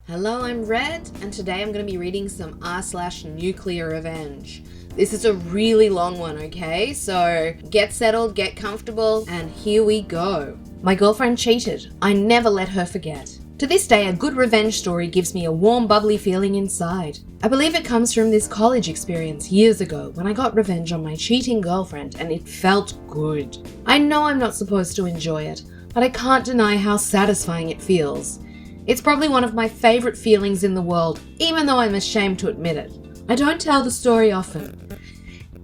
Hello, I'm Red, and today I'm going to be reading some r/NuclearRevenge. This is a really long one, okay? So get settled, get comfortable, and here we go. My girlfriend cheated. I never let her forget. To this day, a good revenge story gives me a warm, bubbly feeling inside. I believe it comes from this college experience years ago when I got revenge on my cheating girlfriend, and it felt good. I know I'm not supposed to enjoy it, but I can't deny how satisfying it feels. It's probably one of my favorite feelings in the world, even though I'm ashamed to admit it. I don't tell the story often.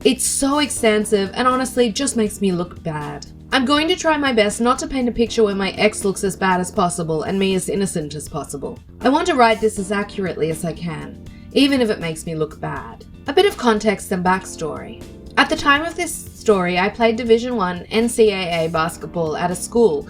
It's so extensive and honestly just makes me look bad. I'm going to try my best not to paint a picture where my ex looks as bad as possible and me as innocent as possible. I want to write this as accurately as I can, even if it makes me look bad. A bit of context and backstory. At the time of this story, I played Division I NCAA basketball at a school,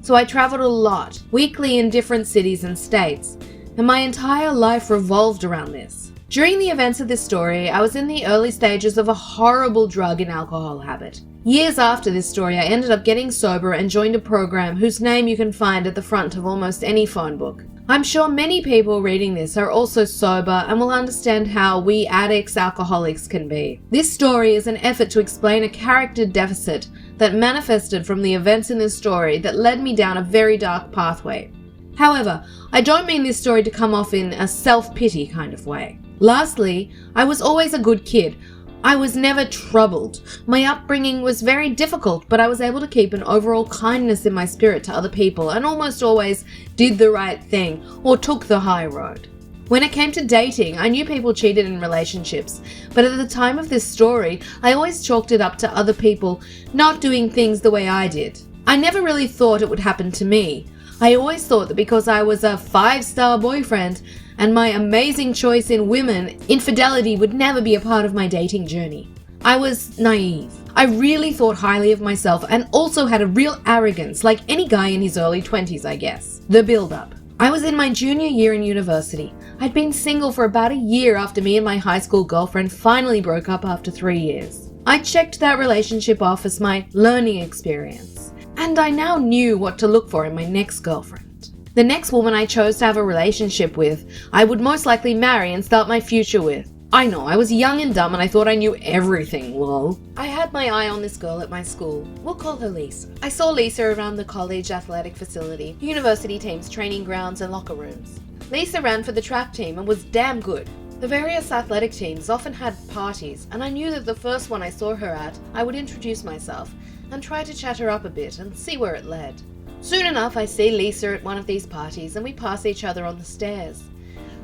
so I traveled a lot, weekly in different cities and states, and my entire life revolved around this. During the events of this story, I was in the early stages of a horrible drug and alcohol habit. Years after this story, I ended up getting sober and joined a program whose name you can find at the front of almost any phone book. I'm sure many people reading this are also sober and will understand how we addicts, alcoholics can be. This story is an effort to explain a character deficit that manifested from the events in this story that led me down a very dark pathway. However, I don't mean this story to come off in a self-pity kind of way. Lastly, I was always a good kid. I was never troubled. My upbringing was very difficult, but I was able to keep an overall kindness in my spirit to other people and almost always did the right thing or took the high road. When it came to dating, I knew people cheated in relationships, but at the time of this story, I always chalked it up to other people not doing things the way I did. I never really thought it would happen to me. I always thought that because I was a 5-star boyfriend and my amazing choice in women, infidelity would never be a part of my dating journey. I was naive. I really thought highly of myself and also had a real arrogance, like any guy in his early 20s, I guess. The build-up. I was in my junior year in university. I'd been single for about a year after me and my high school girlfriend finally broke up after 3 years. I checked that relationship off as my learning experience, and I now knew what to look for in my next girlfriend. The next woman I chose to have a relationship with, I would most likely marry and start my future with. I know, I was young and dumb and I thought I knew everything, lol. I had my eye on this girl at my school. We'll call her Lisa. I saw Lisa around the college athletic facility, university teams, training grounds and locker rooms. Lisa ran for the track team and was damn good. The various athletic teams often had parties, and I knew that the first one I saw her at, I would introduce myself and try to chat her up a bit and see where it led. Soon enough, I see Lisa at one of these parties and we pass each other on the stairs.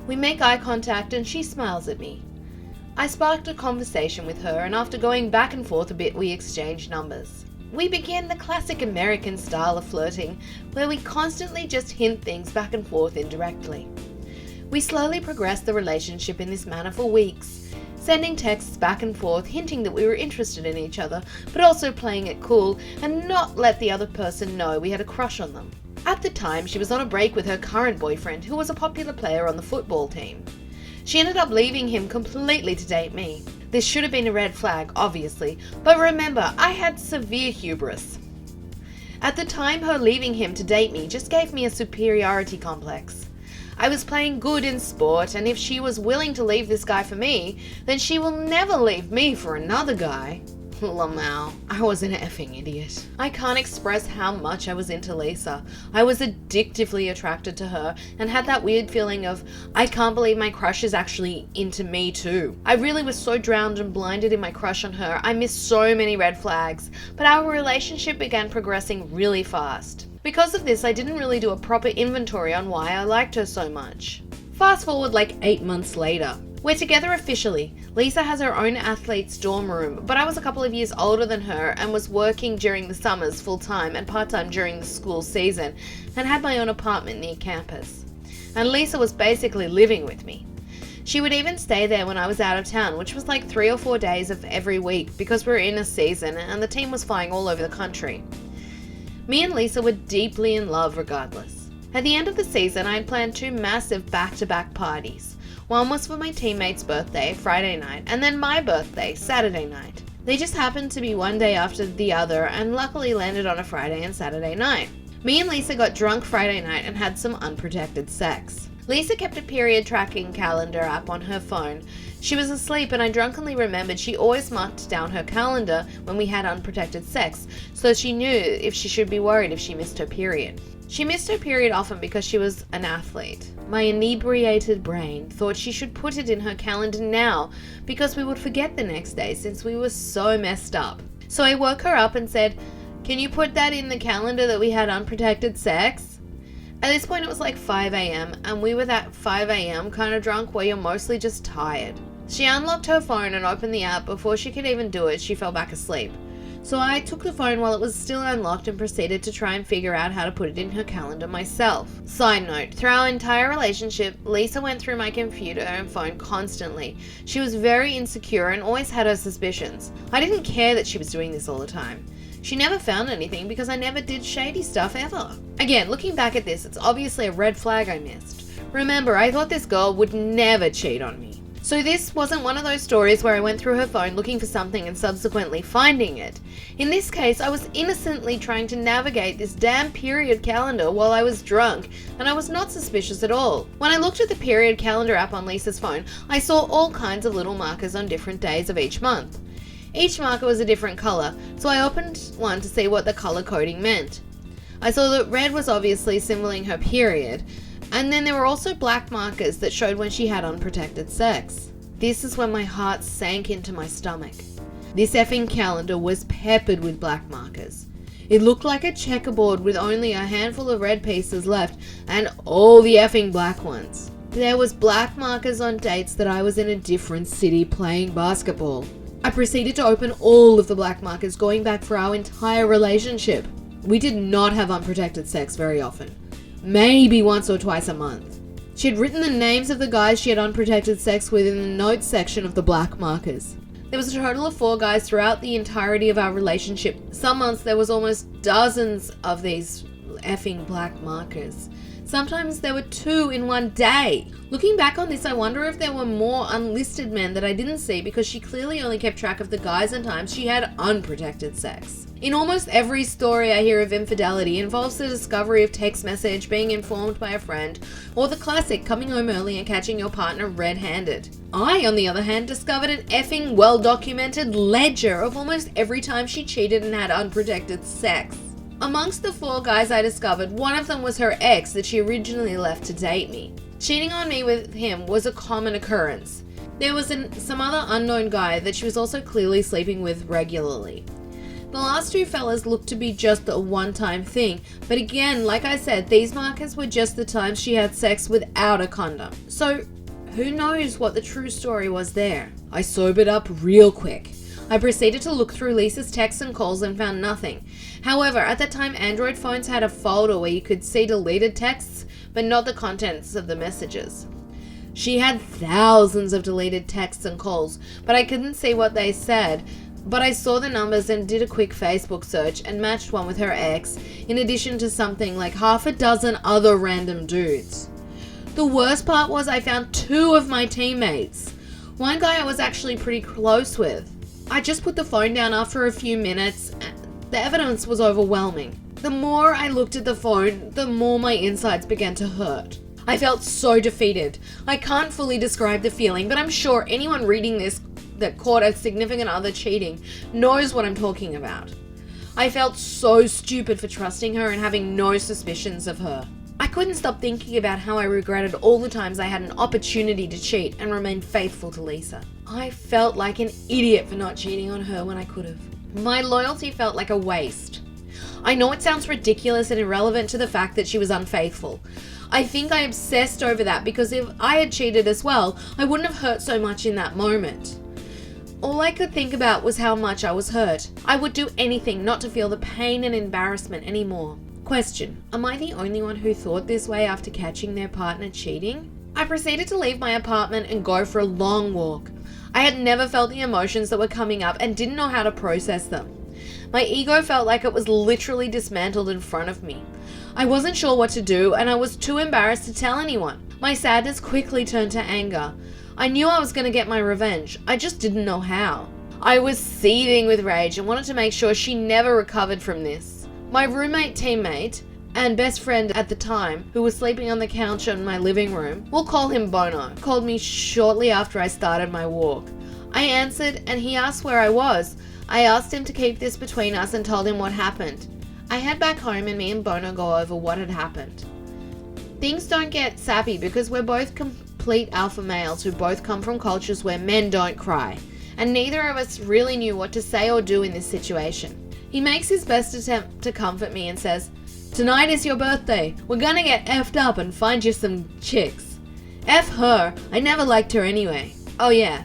We make eye contact and she smiles at me. I sparked a conversation with her, and after going back and forth a bit, we exchanged numbers. We began the classic American style of flirting, where we constantly just hint things back and forth indirectly. We slowly progressed the relationship in this manner for weeks, sending texts back and forth, hinting that we were interested in each other, but also playing it cool and not let the other person know we had a crush on them. At the time, she was on a break with her current boyfriend, who was a popular player on the football team. She ended up leaving him completely to date me. This should have been a red flag, obviously, but remember, I had severe hubris. At the time, her leaving him to date me just gave me a superiority complex. I was playing good in sport, and if she was willing to leave this guy for me, then she will never leave me for another guy. Lamau, I was an effing idiot. I can't express how much I was into Lisa. I was addictively attracted to her and had that weird feeling of, I can't believe my crush is actually into me too. I really was so drowned and blinded in my crush on her, I missed so many red flags, but our relationship began progressing really fast. Because of this, I didn't really do a proper inventory on why I liked her so much. Fast forward like 8 months later. We're together officially. Lisa has her own athlete's dorm room, but I was a couple of years older than her and was working during the summers full-time and part-time during the school season and had my own apartment near campus. And Lisa was basically living with me. She would even stay there when I was out of town, which was like 3 or 4 days of every week because we were in a season and the team was flying all over the country. Me and Lisa were deeply in love regardless. At the end of the season, I had planned 2 massive back-to-back parties. One was for my teammate's birthday, Friday night, and then my birthday, Saturday night. They just happened to be one day after the other and luckily landed on a Friday and Saturday night. Me and Lisa got drunk Friday night and had some unprotected sex. Lisa kept a period tracking calendar app on her phone. She was asleep and I drunkenly remembered she always marked down her calendar when we had unprotected sex, so she knew if she should be worried if she missed her period. She missed her period often because she was an athlete. My inebriated brain thought she should put it in her calendar now because we would forget the next day since we were so messed up. So I woke her up and said, "Can you put that in the calendar that we had unprotected sex?" At this point it was like 5 a.m. and we were that 5 a.m. kind of drunk where you're mostly just tired. She unlocked her phone and opened the app. Before she could even do it, she fell back asleep. So I took the phone while it was still unlocked and proceeded to try and figure out how to put it in her calendar myself. Side note, through our entire relationship, Lisa went through my computer and phone constantly. She was very insecure and always had her suspicions. I didn't care that she was doing this all the time. She never found anything because I never did shady stuff ever. Again, looking back at this, it's obviously a red flag I missed. Remember, I thought this girl would never cheat on me. So this wasn't one of those stories where I went through her phone looking for something and subsequently finding it. In this case, I was innocently trying to navigate this damn period calendar while I was drunk, and I was not suspicious at all. When I looked at the period calendar app on Lisa's phone, I saw all kinds of little markers on different days of each month. Each marker was a different color, so I opened one to see what the color coding meant. I saw that red was obviously symboling her period, and then there were also black markers that showed when she had unprotected sex. This is when my heart sank into my stomach. This effing calendar was peppered with black markers. It looked like a checkerboard with only a handful of red pieces left and all the effing black ones. There was black markers on dates that I was in a different city playing basketball. I proceeded to open all of the black markers going back for our entire relationship. We did not have unprotected sex very often. Maybe once or twice a month. She had written the names of the guys she had unprotected sex with in the notes section of the black markers. There was a total of 4 guys throughout the entirety of our relationship. Some months there was almost dozens of these effing black markers. Sometimes there were 2 in one day. Looking back on this, I wonder if there were more unlisted men that I didn't see because she clearly only kept track of the guys and times she had unprotected sex. In almost every story I hear of infidelity involves the discovery of text message, being informed by a friend, or the classic coming home early and catching your partner red-handed. I, on the other hand, discovered an effing well-documented ledger of almost every time she cheated and had unprotected sex. Amongst the 4 guys I discovered, one of them was her ex that she originally left to date me. Cheating on me with him was a common occurrence. There was some other unknown guy that she was also clearly sleeping with regularly. The last 2 fellas looked to be just a one-time thing, but again, like I said, these markers were just the times she had sex without a condom. So, who knows what the true story was there? I sobered up real quick. I proceeded to look through Lisa's texts and calls and found nothing. However, at that time, Android phones had a folder where you could see deleted texts, but not the contents of the messages. She had thousands of deleted texts and calls, but I couldn't see what they said. But I saw the numbers and did a quick Facebook search and matched one with her ex, in addition to something like half a dozen other random dudes. The worst part was I found 2 of my teammates. One guy I was actually pretty close with. I just put the phone down after a few minutes. The evidence was overwhelming. The more I looked at the phone, the more my insides began to hurt. I felt so defeated. I can't fully describe the feeling, but I'm sure anyone reading this that caught a significant other cheating knows what I'm talking about. I felt so stupid for trusting her and having no suspicions of her. I couldn't stop thinking about how I regretted all the times I had an opportunity to cheat and remain faithful to Lisa. I felt like an idiot for not cheating on her when I could have. My loyalty felt like a waste. I know it sounds ridiculous and irrelevant to the fact that she was unfaithful. I think I obsessed over that because if I had cheated as well, I wouldn't have hurt so much in that moment. All I could think about was how much I was hurt. I would do anything not to feel the pain and embarrassment anymore. Question: am I the only one who thought this way after catching their partner cheating? I proceeded to leave my apartment and go for a long walk. I had never felt the emotions that were coming up and didn't know how to process them. My ego felt like it was literally dismantled in front of me. I wasn't sure what to do and I was too embarrassed to tell anyone. My sadness quickly turned to anger. I knew I was going to get my revenge. I just didn't know how. I was seething with rage and wanted to make sure she never recovered from this. My roommate teammate, and best friend at the time, who was sleeping on the couch in my living room, we'll call him Bono, called me shortly after I started my walk. I answered and he asked where I was. I asked him to keep this between us and told him what happened. I head back home and me and Bono go over what had happened. Things don't get sappy because we're both complete alpha males who both come from cultures where men don't cry, and neither of us really knew what to say or do in this situation. He makes his best attempt to comfort me and says, "Tonight is your birthday. We're gonna get effed up and find you some chicks." F her, I never liked her anyway. Oh yeah,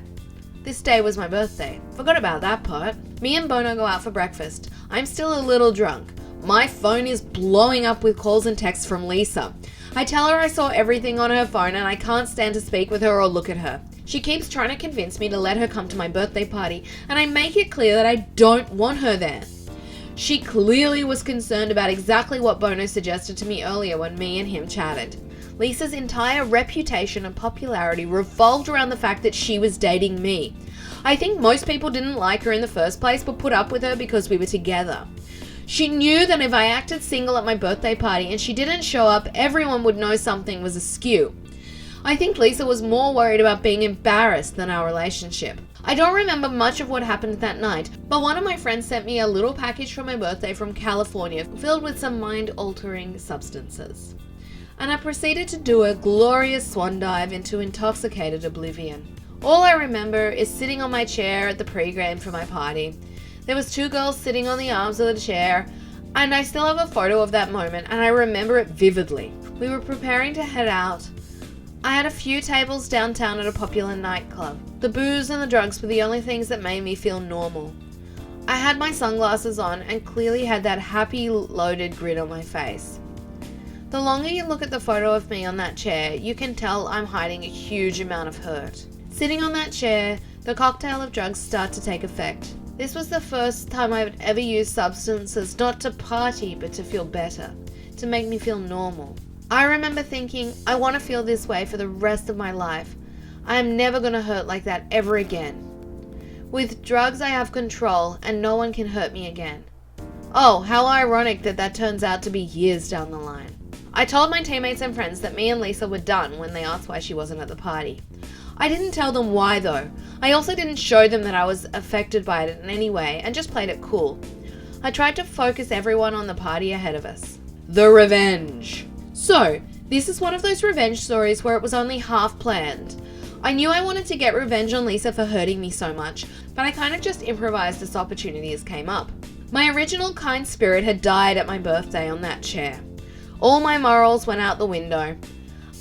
this day was my birthday. Forgot about that part. Me and Bono go out for breakfast. I'm still a little drunk. My phone is blowing up with calls and texts from Lisa. I tell her I saw everything on her phone and I can't stand to speak with her or look at her. She keeps trying to convince me to let her come to my birthday party, and I make it clear that I don't want her there. She clearly was concerned about exactly what Bono suggested to me earlier when me and him chatted. Lisa's entire reputation and popularity revolved around the fact that she was dating me. I think most people didn't like her in the first place but put up with her because we were together. She knew that if I acted single at my birthday party and she didn't show up, everyone would know something was askew. I think Lisa was more worried about being embarrassed than our relationship. I don't remember much of what happened that night, but one of my friends sent me a little package for my birthday from California filled with some mind-altering substances. And I proceeded to do a glorious swan dive into intoxicated oblivion. All I remember is sitting on my chair at the pre-game for my party. There was 2 girls sitting on the arms of the chair, and I still have a photo of that moment, and I remember it vividly. We were preparing to head out. I had a few tables downtown at a popular nightclub. The booze and the drugs were the only things that made me feel normal. I had my sunglasses on and clearly had that happy, loaded grin on my face. The longer you look at the photo of me on that chair, you can tell I'm hiding a huge amount of hurt. Sitting on that chair, the cocktail of drugs start to take effect. This was the first time I had ever used substances not to party but to feel better, to make me feel normal. I remember thinking, I want to feel this way for the rest of my life. I am never going to hurt like that ever again. With drugs I have control and no one can hurt me again. Oh, how ironic that that turns out to be years down the line. I told my teammates and friends that me and Lisa were done when they asked why she wasn't at the party. I didn't tell them why though. I also didn't show them that I was affected by it in any way and just played it cool. I tried to focus everyone on the party ahead of us. The revenge. So, this is one of those revenge stories where it was only half planned. I knew I wanted to get revenge on Lisa for hurting me so much, but I kind of just improvised as opportunities came up. My original kind spirit had died at my birthday on that chair. All my morals went out the window.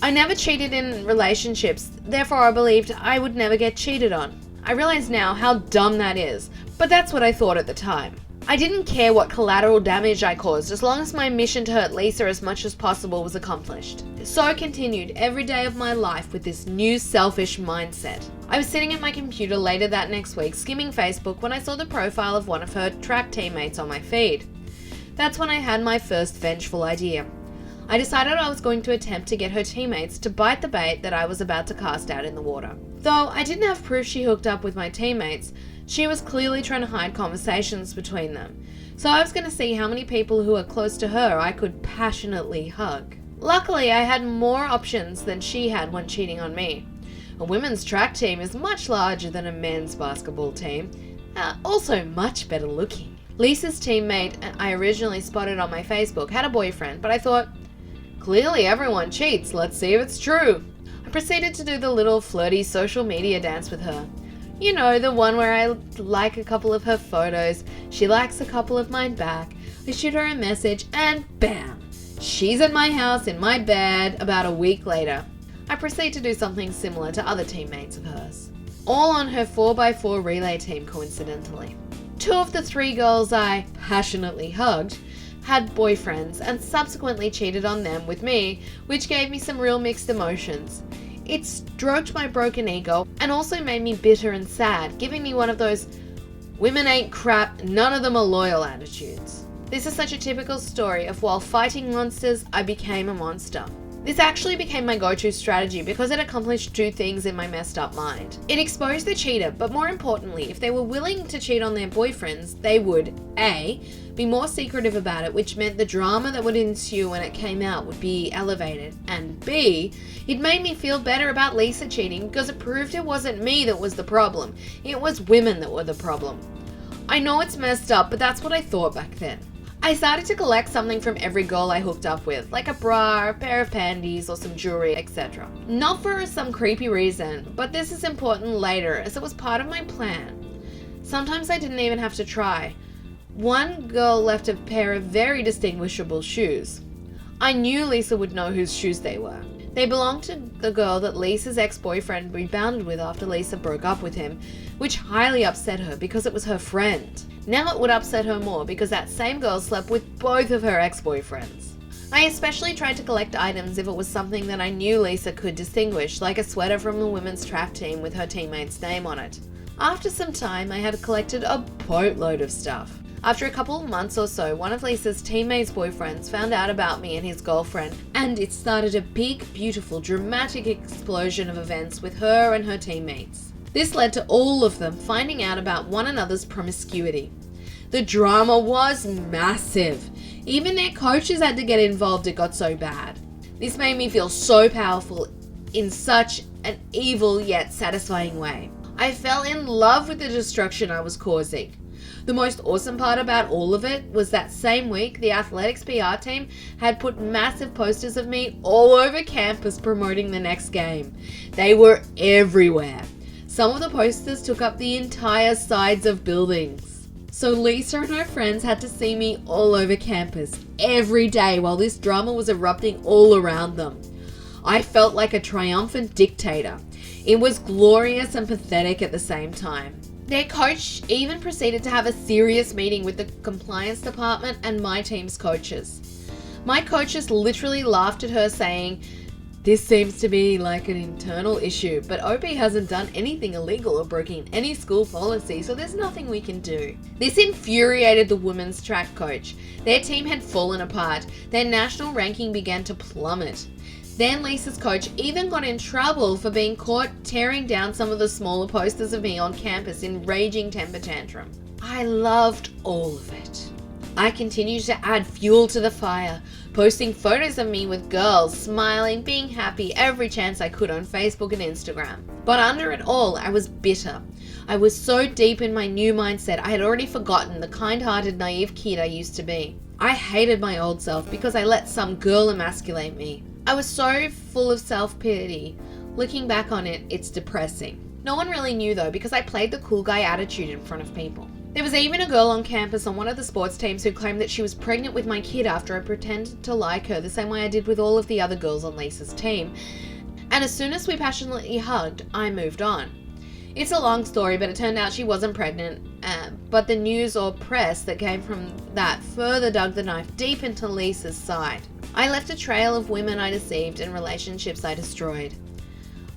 I never cheated in relationships, therefore I believed I would never get cheated on. I realize now how dumb that is, but that's what I thought at the time. I didn't care what collateral damage I caused as long as my mission to hurt Lisa as much as possible was accomplished. So I continued every day of my life with this new selfish mindset. I was sitting at my computer later that next week skimming Facebook when I saw the profile of one of her track teammates on my feed. That's when I had my first vengeful idea. I decided I was going to attempt to get her teammates to bite the bait that I was about to cast out in the water. Though I didn't have proof she hooked up with my teammates, she was clearly trying to hide conversations between them. So I was going to see how many people who were close to her I could passionately hug. Luckily, I had more options than she had when cheating on me. A women's track team is much larger than a men's basketball team, also much better looking. Lisa's teammate I originally spotted on my Facebook had a boyfriend, but I thought, clearly everyone cheats, let's see if it's true. I proceeded to do the little flirty social media dance with her. You know, the one where I like a couple of her photos, she likes a couple of mine back, I shoot her a message, and bam! She's at my house in my bed about a week later. I proceed to do something similar to other teammates of hers. All on her 4x4 relay team, coincidentally. 2 of the 3 girls I passionately hugged had boyfriends and subsequently cheated on them with me, which gave me some real mixed emotions. It stroked my broken ego and also made me bitter and sad, giving me one of those women ain't crap, none of them are loyal attitudes. This is such a typical story of while fighting monsters, I became a monster. This actually became my go-to strategy because it accomplished two things in my messed up mind. It exposed the cheater, but more importantly, if they were willing to cheat on their boyfriends, they would A, be more secretive about it, which meant the drama that would ensue when it came out would be elevated, and B, it made me feel better about Lisa cheating because it proved it wasn't me that was the problem, it was women that were the problem. I know it's messed up, but that's what I thought back then. I started to collect something from every girl I hooked up with, like a bra, a pair of panties, or some jewelry, etc. Not for some creepy reason, but this is important later as it was part of my plan. Sometimes I didn't even have to try. One girl left a pair of very distinguishable shoes. I knew Lisa would know whose shoes they were. They belonged to the girl that Lisa's ex-boyfriend rebounded with after Lisa broke up with him, which highly upset her because it was her friend. Now it would upset her more because that same girl slept with both of her ex-boyfriends. I especially tried to collect items if it was something that I knew Lisa could distinguish, like a sweater from the women's track team with her teammate's name on it. After some time, I had collected a boatload of stuff. After a couple of months or so, one of Lisa's teammates' boyfriends found out about me and his girlfriend, and it started a big, beautiful, dramatic explosion of events with her and her teammates. This led to all of them finding out about one another's promiscuity. The drama was massive. Even their coaches had to get involved, it got so bad. This made me feel so powerful in such an evil yet satisfying way. I fell in love with the destruction I was causing. The most awesome part about all of it was that same week, the athletics PR team had put massive posters of me all over campus promoting the next game. They were everywhere. Some of the posters took up the entire sides of buildings. So Lisa and her friends had to see me all over campus every day while this drama was erupting all around them. I felt like a triumphant dictator. It was glorious and pathetic at the same time. Their coach even proceeded to have a serious meeting with the compliance department and my team's coaches. My coaches literally laughed at her saying, "This seems to be like an internal issue, but OP hasn't done anything illegal or broken any school policy, so there's nothing we can do." This infuriated the women's track coach. Their team had fallen apart. Their national ranking began to plummet. Then Lisa's coach even got in trouble for being caught tearing down some of the smaller posters of me on campus in raging temper tantrum. I loved all of it. I continued to add fuel to the fire, posting photos of me with girls, smiling, being happy every chance I could on Facebook and Instagram. But under it all, I was bitter. I was so deep in my new mindset, I had already forgotten the kind-hearted, naive kid I used to be. I hated my old self because I let some girl emasculate me. I was so full of self-pity. Looking back on it, it's depressing. No one really knew though because I played the cool guy attitude in front of people. There was even a girl on campus on one of the sports teams who claimed that she was pregnant with my kid after I pretended to like her the same way I did with all of the other girls on Lisa's team. And as soon as we passionately hugged, I moved on. It's a long story, but it turned out she wasn't pregnant, but the news or press that came from that further dug the knife deep into Lisa's side. I left a trail of women I deceived and relationships I destroyed.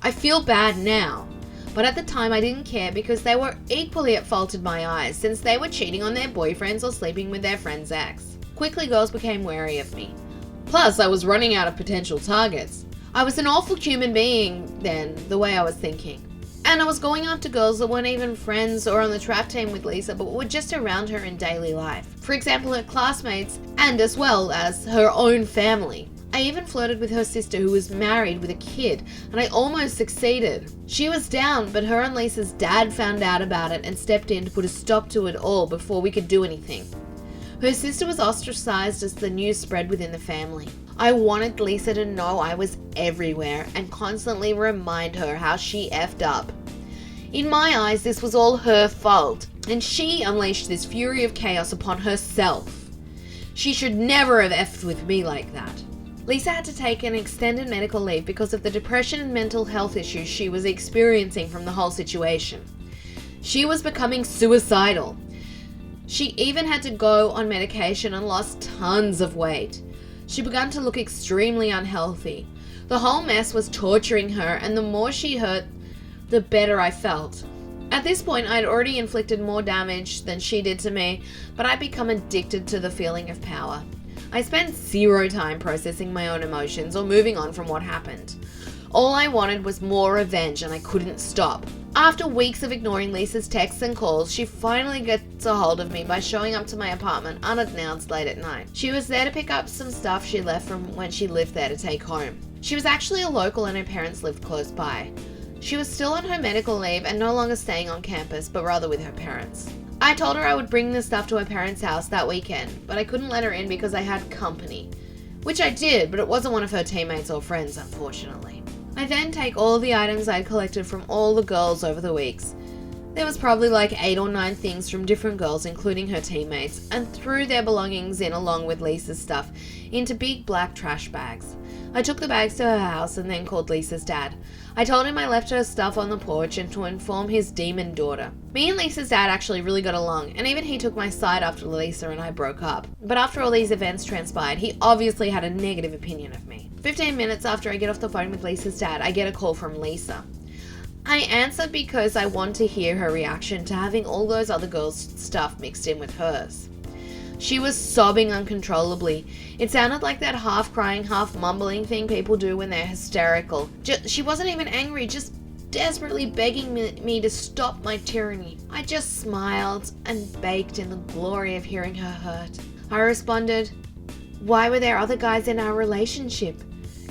I feel bad now, but at the time I didn't care because they were equally at fault in my eyes since they were cheating on their boyfriends or sleeping with their friend's ex. Quickly girls became wary of me. Plus I was running out of potential targets. I was an awful human being then, the way I was thinking. And I was going after girls that weren't even friends or on the track team with Lisa, but were just around her in daily life. For example, her classmates and as well as her own family. I even flirted with her sister who was married with a kid, and I almost succeeded. She was down, but her and Lisa's dad found out about it and stepped in to put a stop to it all before we could do anything. Her sister was ostracized as the news spread within the family. I wanted Lisa to know I was everywhere and constantly remind her how she effed up. In my eyes, this was all her fault, and she unleashed this fury of chaos upon herself. She should never have effed with me like that. Lisa had to take an extended medical leave because of the depression and mental health issues she was experiencing from the whole situation. She was becoming suicidal. She even had to go on medication and lost tons of weight. She began to look extremely unhealthy. The whole mess was torturing her, and the more she hurt, the better I felt. At this point, I'd already inflicted more damage than she did to me, but I'd become addicted to the feeling of power. I spent zero time processing my own emotions or moving on from what happened. All I wanted was more revenge and I couldn't stop. After weeks of ignoring Lisa's texts and calls, she finally gets a hold of me by showing up to my apartment unannounced late at night. She was there to pick up some stuff she left from when she lived there to take home. She was actually a local and her parents lived close by. She was still on her medical leave and no longer staying on campus, but rather with her parents. I told her I would bring the stuff to her parents' house that weekend, but I couldn't let her in because I had company. Which I did, but it wasn't one of her teammates or friends, unfortunately. I then take all the items I'd collected from all the girls over the weeks. There was probably like 8 or 9 things from different girls, including her teammates, and threw their belongings in along with Lisa's stuff into big black trash bags. I took the bags to her house and then called Lisa's dad. I told him I left her stuff on the porch and to inform his demon daughter. Me and Lisa's dad actually really got along, and even he took my side after Lisa and I broke up. But after all these events transpired, he obviously had a negative opinion of me. 15 minutes after I get off the phone with Lisa's dad, I get a call from Lisa. I answer because I want to hear her reaction to having all those other girls' stuff mixed in with hers. She was sobbing uncontrollably. It sounded like that half crying, half mumbling thing people do when they're hysterical. She wasn't even angry, just desperately begging me to stop my tyranny. I just smiled and baked in the glory of hearing her hurt. I responded, "Why were there other guys in our relationship?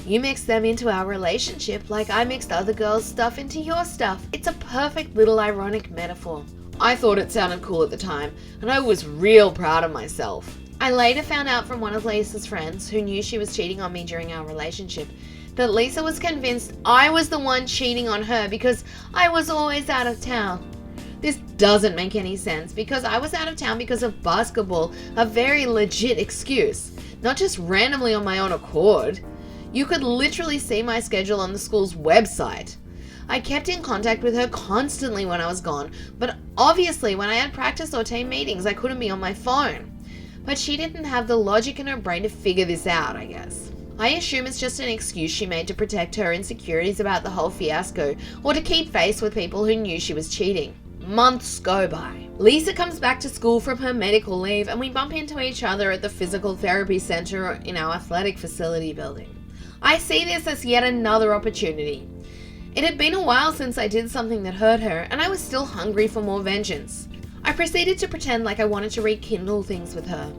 You mixed them into our relationship like I mixed other girls' stuff into your stuff. It's a perfect little ironic metaphor." I thought it sounded cool at the time, and I was real proud of myself. I later found out from one of Lisa's friends, who knew she was cheating on me during our relationship, that Lisa was convinced I was the one cheating on her because I was always out of town. This doesn't make any sense because I was out of town because of basketball, a very legit excuse, not just randomly on my own accord. You could literally see my schedule on the school's website. I kept in contact with her constantly when I was gone, but obviously when I had practice or team meetings, I couldn't be on my phone. But she didn't have the logic in her brain to figure this out, I guess. I assume it's just an excuse she made to protect her insecurities about the whole fiasco, or to keep face with people who knew she was cheating. Months go by. Lisa comes back to school from her medical leave and we bump into each other at the physical therapy center in our athletic facility building. I see this as yet another opportunity. It had been a while since I did something that hurt her, and I was still hungry for more vengeance. I proceeded to pretend like I wanted to rekindle things with her.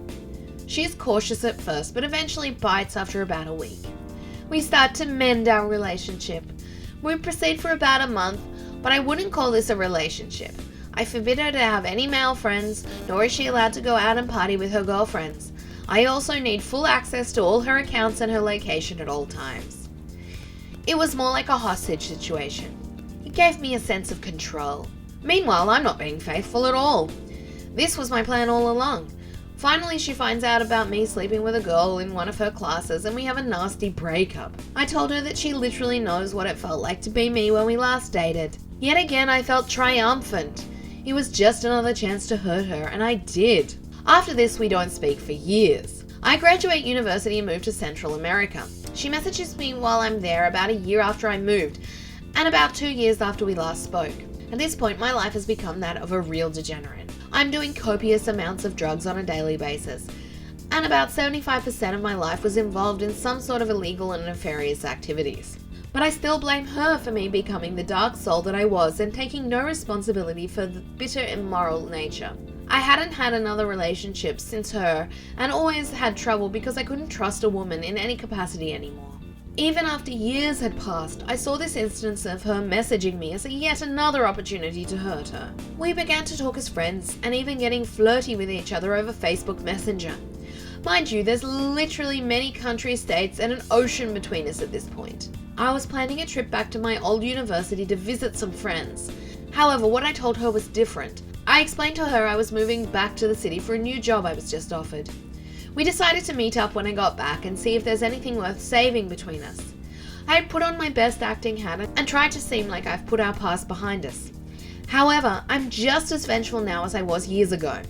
She is cautious at first, but eventually bites after about a week. We start to mend our relationship. We proceed for about a month, but I wouldn't call this a relationship. I forbid her to have any male friends, nor is she allowed to go out and party with her girlfriends. I also need full access to all her accounts and her location at all times. It was more like a hostage situation. It gave me a sense of control. Meanwhile, I'm not being faithful at all. This was my plan all along. Finally, she finds out about me sleeping with a girl in one of her classes and we have a nasty breakup. I told her that she literally knows what it felt like to be me when we last dated. Yet again, I felt triumphant. It was just another chance to hurt her, and I did. After this, we don't speak for years. I graduate university and move to Central America. She messages me while I'm there about a year after I moved, and about 2 years after we last spoke. At this point, my life has become that of a real degenerate. I'm doing copious amounts of drugs on a daily basis, and about 75% of my life was involved in some sort of illegal and nefarious activities. But I still blame her for me becoming the dark soul that I was and taking no responsibility for the bitter, immoral nature. I hadn't had another relationship since her and always had trouble because I couldn't trust a woman in any capacity anymore. Even after years had passed, I saw this instance of her messaging me as yet another opportunity to hurt her. We began to talk as friends and even getting flirty with each other over Facebook Messenger. Mind you, there's literally many countries, states, and an ocean between us at this point. I was planning a trip back to my old university to visit some friends. However, what I told her was different. I explained to her I was moving back to the city for a new job I was just offered. We decided to meet up when I got back and see if there's anything worth saving between us. I had put on my best acting hat and tried to seem like I've put our past behind us. However, I'm just as vengeful now as I was years ago.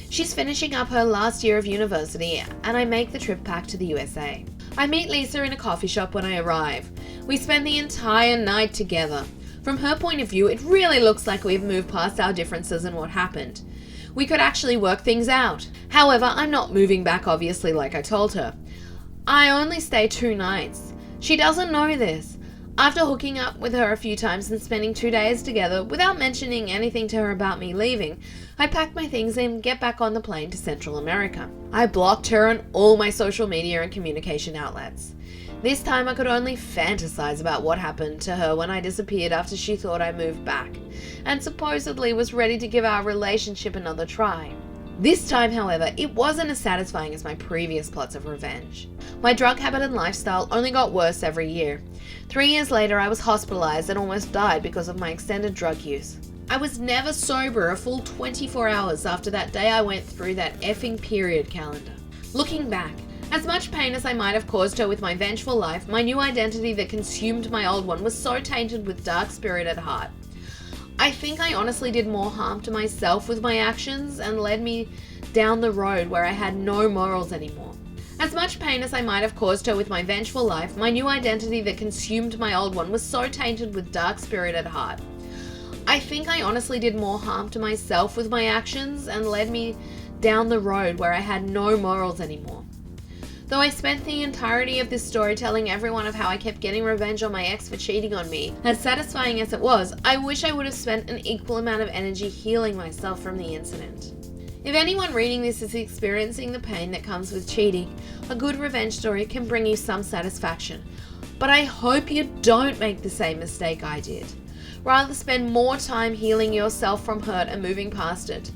She's finishing up her last year of university and I make the trip back to the USA. I meet Lisa in a coffee shop when I arrive. We spend the entire night together. From her point of view, it really looks like we've moved past our differences and what happened. We could actually work things out. However, I'm not moving back, obviously, like I told her. I only stay 2 nights. She doesn't know this. After hooking up with her a few times and spending 2 days together without mentioning anything to her about me leaving, I packed my things and get back on the plane to Central America. I blocked her on all my social media and communication outlets. This time I could only fantasize about what happened to her when I disappeared after she thought I moved back, and supposedly was ready to give our relationship another try. This time, however, it wasn't as satisfying as my previous plots of revenge. My drug habit and lifestyle only got worse every year. 3 years later, I was hospitalized and almost died because of my extended drug use. I was never sober a full 24 hours after that day I went through that effing period calendar. Looking back, as much pain as I might have caused her with my vengeful life, my new identity that consumed my old one was so tainted with dark spirit at heart. I think I honestly did more harm to myself with my actions and led me down the road where I had no morals anymore. As much pain as I might have caused her with my vengeful life, my new identity that consumed my old one was so tainted with dark spirit at heart. I think I honestly did more harm to myself with my actions and led me down the road where I had no morals anymore. Though I spent the entirety of this story telling everyone of how I kept getting revenge on my ex for cheating on me, as satisfying as it was, I wish I would have spent an equal amount of energy healing myself from the incident. If anyone reading this is experiencing the pain that comes with cheating, a good revenge story can bring you some satisfaction. But I hope you don't make the same mistake I did. Rather spend more time healing yourself from hurt and moving past it.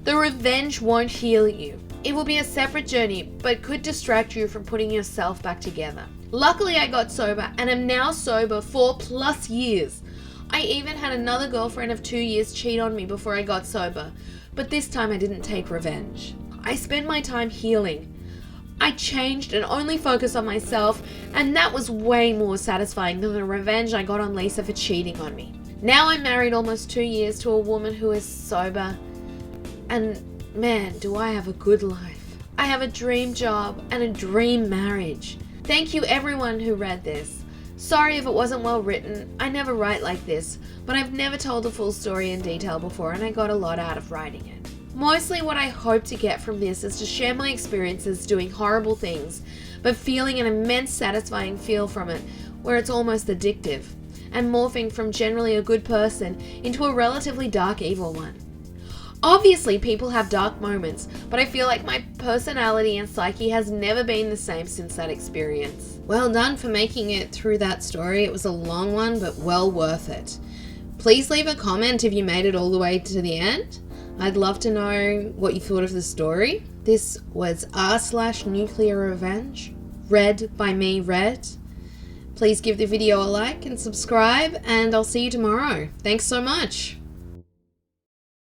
The revenge won't heal you. It will be a separate journey, but could distract you from putting yourself back together. Luckily, I got sober and am now sober 4+ years. I even had another girlfriend of 2 years cheat on me before I got sober, but this time I didn't take revenge. I spent my time healing. I changed and only focused on myself, and that was way more satisfying than the revenge I got on Lisa for cheating on me. Now I'm married almost 2 years to a woman who is sober, and man, do I have a good life. I have a dream job and a dream marriage. Thank you everyone who read this. Sorry if it wasn't well written. I never write like this, but I've never told the full story in detail before and I got a lot out of writing it. Mostly what I hope to get from this is to share my experiences doing horrible things, but feeling an immense satisfying feel from it where it's almost addictive, and morphing from generally a good person into a relatively dark evil one. Obviously, people have dark moments, but I feel like my personality and psyche has never been the same since that experience. Well done for making it through that story. It was a long one, but well worth it. Please leave a comment if you made it all the way to the end. I'd love to know what you thought of the story. This was r/NuclearRevenge, read by me, Red. Please give the video a like and subscribe, and I'll see you tomorrow. Thanks so much.